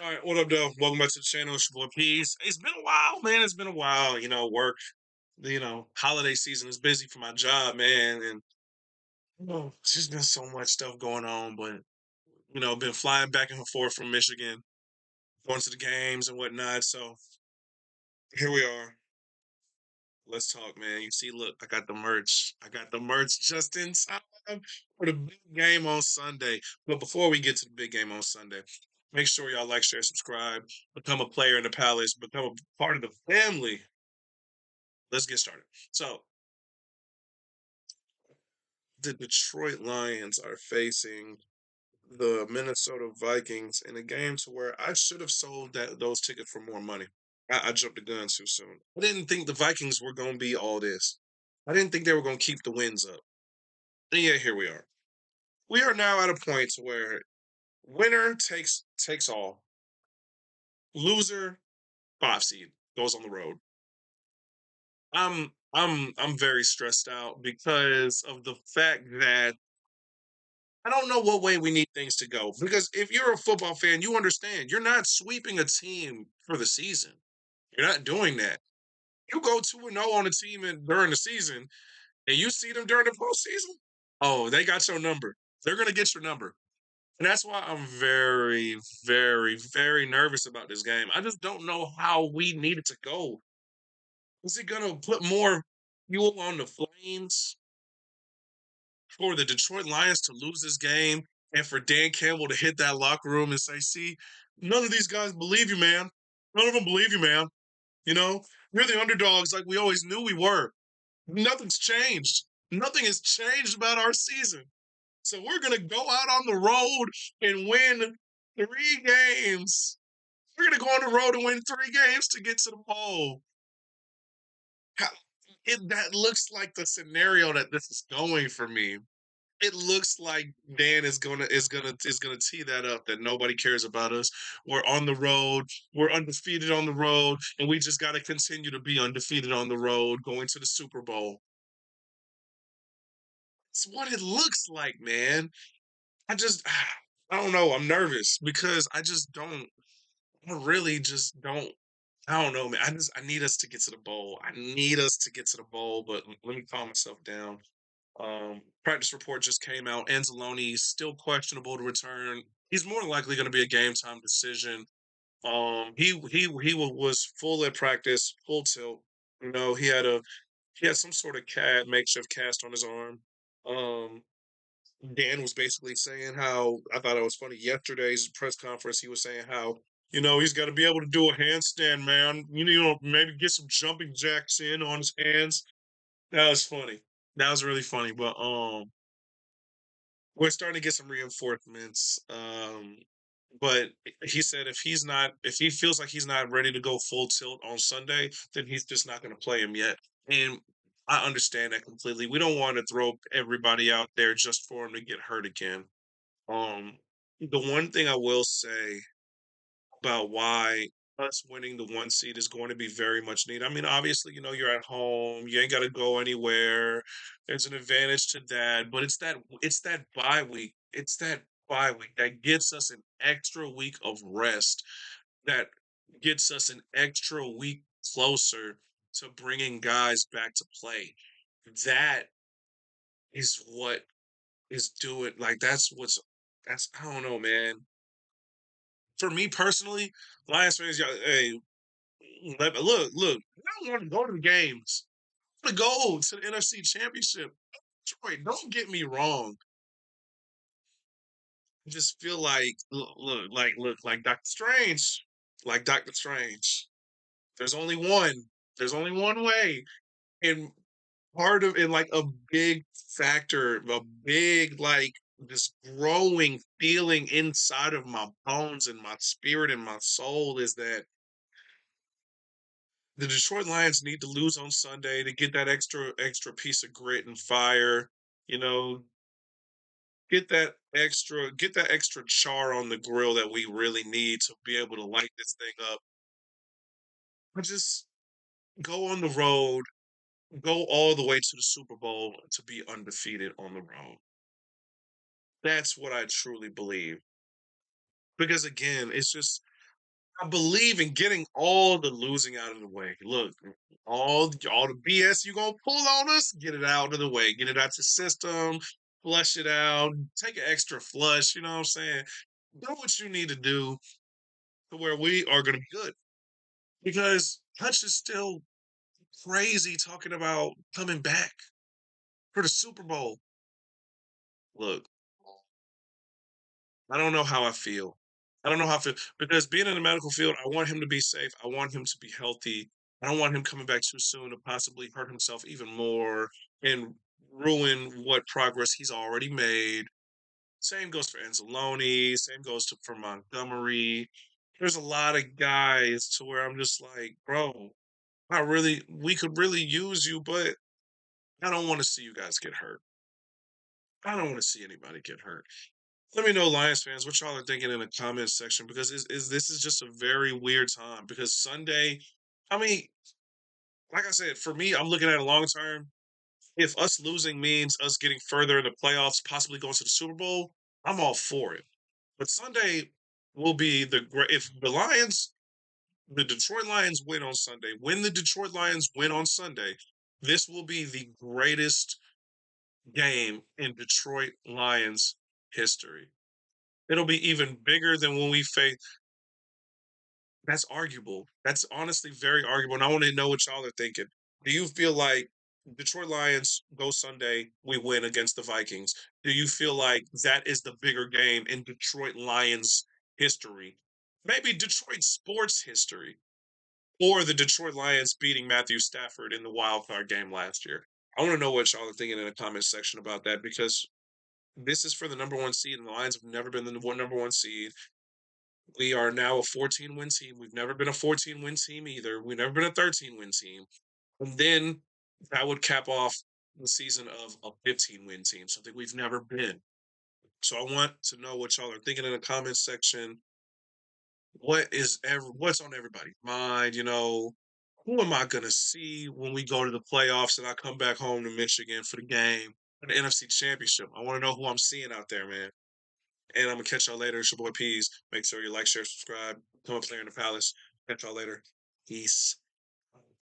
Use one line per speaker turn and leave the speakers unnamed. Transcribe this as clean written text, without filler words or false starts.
All right, what up, though? Welcome back to the channel. It's your boy Peace. It's been a while, man. It's been a while. Work. Holiday season is busy for my job, man, and it's just been so much stuff going on. But been flying back and forth from Michigan, going to the games and whatnot. So here we are. Let's talk, man. You see, look, I got the merch. I got the merch just in time for the big game on Sunday. But before we get to the big game on Sunday, make sure y'all like, share, subscribe, become a player in the Palace, become a part of the family. Let's get started. So, the Detroit Lions are facing the Minnesota Vikings in a game to where I should have sold those tickets for more money. I jumped the gun too soon. I didn't think the Vikings were going to be all this. I didn't think they were going to keep the wins up. And yet here we are. We are now at a point to where winner takes all. Loser, 5 seed, goes on the road. I'm very stressed out because of the fact that I don't know what way we need things to go. Because if you're a football fan, you understand you're not sweeping a team for the season. You're not doing that. You go 2-0 on a team during the season and you see them during the postseason. Oh, they got your number. They're gonna get your number. And that's why I'm very, very, very nervous about this game. I just don't know how we need it to go. Is it gonna put more fuel on the flames for the Detroit Lions to lose this game and for Dan Campbell to hit that locker room and say, see, none of these guys believe you, man. None of them believe you, man. You know, you're the underdogs like we always knew we were. Nothing's changed. Nothing has changed about our season. So we're going to go out on the road and win 3 games. We're going to go on the road and win 3 games to get to the bowl. That looks like the scenario that this is going for me. It looks like Dan is gonna tee that up that nobody cares about us. We're on the road. We're undefeated on the road, and we just got to continue to be undefeated on the road, going to the Super Bowl. It's what it looks like, man. I just, I don't know. I'm nervous because I just don't. I really just don't. I don't know, man. I need us to get to the bowl. I need us to get to the bowl, but let me calm myself down. Practice report just came out. Anzalone is still questionable to return. He's more likely going to be a game time decision. Was full at practice, full tilt. He had some sort of makeshift cast on his arm. Um, Dan was basically saying how I thought it was funny yesterday's press conference. He was saying how he's got to be able to do a handstand, man. Maybe get some jumping jacks in on his hands. That was funny. That was really funny. But we're starting to get some reinforcements. But he said if he feels like he's not ready to go full tilt on Sunday, then he's just not going to play him yet. And I understand that completely. We don't want to throw everybody out there just for him to get hurt again. Um, the one thing I will say about why us winning the 1 seed is going to be very much needed. I mean, obviously, you're at home, you ain't got to go anywhere. There's an advantage to that, but it's that bye week. It's that bye week that gets us an extra week of rest. That gets us an extra week closer to bringing guys back to play. That is what is doing. Like that's I don't know, man. For me personally, Lions fans, y'all, hey, look. I don't want to go to the games. I want to go to the NFC Championship. Detroit, don't get me wrong. I just feel like like Doctor Strange, like Doctor Strange. There's only one. There's only one way, and part of it, like a big factor, a big like this growing feeling inside of my bones and my spirit and my soul is that the Detroit Lions need to lose on Sunday to get that extra piece of grit and fire. You know, get that extra char on the grill that we really need to be able to light this thing up. But just go on the road, go all the way to the Super Bowl to be undefeated on the road. That's what I truly believe. Because again, it's just I believe in getting all the losing out of the way. Look, all the BS you gonna pull on us, get it out of the way. Get it out the system, flush it out, take an extra flush, you know what I'm saying? Do what you need to do to where we are gonna be good. Because Hutch is still crazy talking about coming back for the Super Bowl. Look, I don't know how I feel. I don't know how I feel because being in the medical field, I want him to be safe. I want him to be healthy. I don't want him coming back too soon to possibly hurt himself even more and ruin what progress he's already made. Same goes for Anzalone. Same goes for Montgomery. There's a lot of guys to where I'm just like, bro, we could really use you, but I don't want to see you guys get hurt. I don't want to see anybody get hurt. Let me know, Lions fans, what y'all are thinking in the comments section because is this is just a very weird time because Sunday, I mean, like I said, for me, I'm looking at it long term. If us losing means us getting further in the playoffs, possibly going to the Super Bowl, I'm all for it. But Sunday will be the great if the Detroit Lions win on Sunday. When the Detroit Lions win on Sunday, this will be the greatest game in Detroit Lions history. It'll be even bigger than when we face. That's arguable. That's honestly very arguable, and I want to know what y'all are thinking. Do you feel like Detroit Lions go Sunday, we win against the Vikings? Do you feel like that is the bigger game in Detroit Lions history? Maybe Detroit sports history, or the Detroit Lions beating Matthew Stafford in the wild card game last year? I want to know what y'all are thinking in the comment section about that because this is for the number one seed, and the Lions have never been the number one seed. We are now a 14-win team. We've never been a 14-win team either. We've never been a 13-win team. And then that would cap off the season of a 15-win team, something we've never been. So I want to know what y'all are thinking in the comments section. What's on everybody's mind? Who am I gonna see when we go to the playoffs and I come back home to Michigan for the game for the NFC Championship? I want to know who I'm seeing out there, man. And I'm gonna catch y'all later. It's your boy Peas. Make sure you like, share, subscribe. Become a player in the palace. Catch y'all later. Peace.